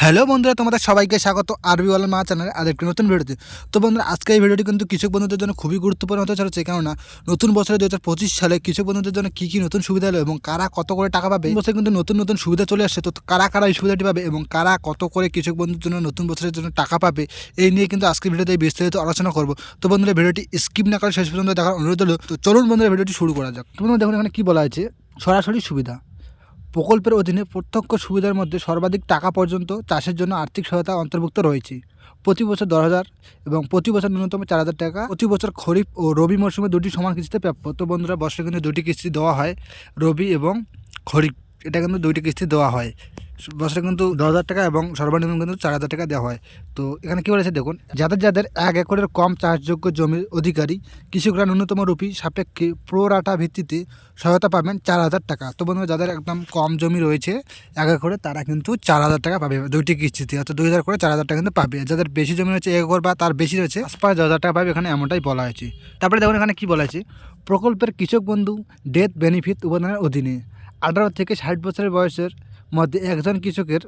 Hello বন্ধুরা, তোমাদের সবাইকে স্বাগত আরবিওয়ালা মা চ্যানেলে আরেকটি নতুন ভিডিওতে। তো বন্ধুরা, আজকে এই ভিডিওটি কিন্তু কৃষক বন্ধুদের জন্য খুবই গুরুত্বপূর্ণ হতে চলেছে, কেননা নতুন বছরে 2025 সালে কৃষক বন্ধুদের জন্য কী কী নতুন সুবিধা এলো এবং কারা কত করে টাকা পাবে। বছরে কিন্তু নতুন নতুন সুবিধা চলে আসছে, তো কারা কারা এই সুবিধাটি পাবে এবং কারা কত করে কৃষক বন্ধুর জন্য নতুন বছরের জন্য টাকা পাবে, এই নিয়ে কিন্তু আজকের ভিডিওতে বিস্তারিত আলোচনা করবো। তো বন্ধুরা, ভিডিওটি স্কিপ না করে শেষ পর্যন্ত দেখার অনুরোধ হলো। তো চলুন বন্ধুরা, ভিডিওটি শুরু করা যাক। তো বন্ধুরা দেখুন, এখানে কী বলা হয়েছে, সরাসরি সুবিধা প্রকল্পের অধীনে প্রত্যক্ষ সুবিধার মধ্যে সর্বাধিক টাকা পর্যন্ত চাষের জন্য আর্থিক সহায়তা অন্তর্ভুক্ত রয়েছে। প্রতি বছর 10,000 এবং প্রতি বছর ন্যূনতম 4,000 টাকা প্রতি বছর খরিফ ও রবি মৌসুমে দুটি সমান কিস্তিতে প্রাপ্য। তো বন্ধুরা, বছরে কিন্তু দুটি কিস্তি দেওয়া হয়, রবি এবং খরিফ, এটা কিন্তু দুইটি কিস্তি দেওয়া হয়। বছরে কিন্তু 10,000 টাকা এবং সর্বনিম্ন কিন্তু 4,000 টাকা দেওয়া হয়। তো এখানে কী বলেছে দেখুন, যাদের যাদের 1 একরের কম চাষযোগ্য জমির অধিকারী কৃষকরা ন্যূনতম রুপি সাপেক্ষে প্রোরাটা ভিত্তিতে সহায়তা পাবেন 4,000 টাকা। তো বন্ধুরা, যাদের একদম কম জমি রয়েছে 1 একরে, তারা কিন্তু 4,000 টাকা পাবে দুইটি কিস্তিতে, অর্থাৎ 2,000 করে 4,000 টাকা কিন্তু পাবে। যাদের বেশি জমি রয়েছে 1 একর বা তার বেশি রয়েছে 5,000 টাকা পাবে, এখানে এমনটাই বলা হয়েছে। তারপরে দেখুন এখানে কী বলা হয়েছে, প্রকল্পের কৃষক বন্ধু ডেথ বেনিফিট উপাদানের অধীনে 18 থেকে 60 বছরের বয়সের মধ্যে একজন কৃষকের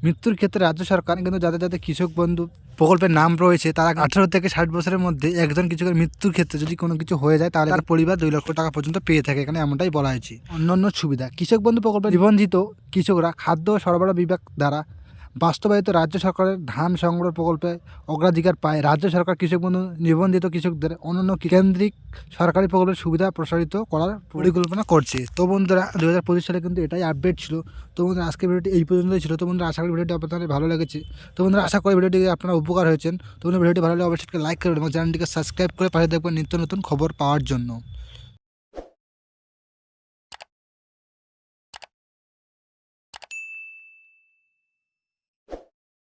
মৃত্যুর ক্ষেত্রে রাজ্য সরকার কিন্তু যাদের যাদের কৃষক বন্ধু প্রকল্পের নাম রয়েছে, তারা 18 থেকে 60 বছরের মধ্যে একজন কৃষকের মৃত্যুর ক্ষেত্রে যদি কোনো কিছু হয়ে যায়, তাহলে তার পরিবার 2 লক্ষ টাকা পর্যন্ত পেয়ে থাকে, এখানে এমনটাই বলা হয়েছে। অন্যান্য সুবিধা, কৃষক বন্ধু প্রকল্পে নিবন্ধিত কৃষকরা খাদ্য সরবরাহ বিভাগ দ্বারা বাস্তবায়িত রাজ্য সরকারের ধান সংগ্রহ প্রকল্পে অগ্রাধিকার পায়। রাজ্য সরকার কৃষক বন্ধু নিবন্ধিত কৃষকদের অন্যান্য কেন্দ্রিক সরকারি প্রকল্পের সুবিধা প্রসারিত করার পরিকল্পনা করছে। তো বন্ধুরা, 2025 সালে কিন্তু এটাই আপডেট ছিল। তো বন্ধুরা, আজকের ভিডিওটি এই পর্যন্তই ছিল। তো বন্ধুরা, আশা করি ভিডিওটি আপনাদের ভালো লেগেছে। তো বন্ধুরা, আশা করি ভিডিওটি আপনারা উপকার হয়েছেন। তো বন্ধুরা, ভিডিওটি ভালো লাগলে অবশ্যই লাইক করবেন এবং চ্যানেলটিকে সাবস্ক্রাইব করে পাশে দেখবেন নিত্য নতুন খবর পাওয়ার জন্য।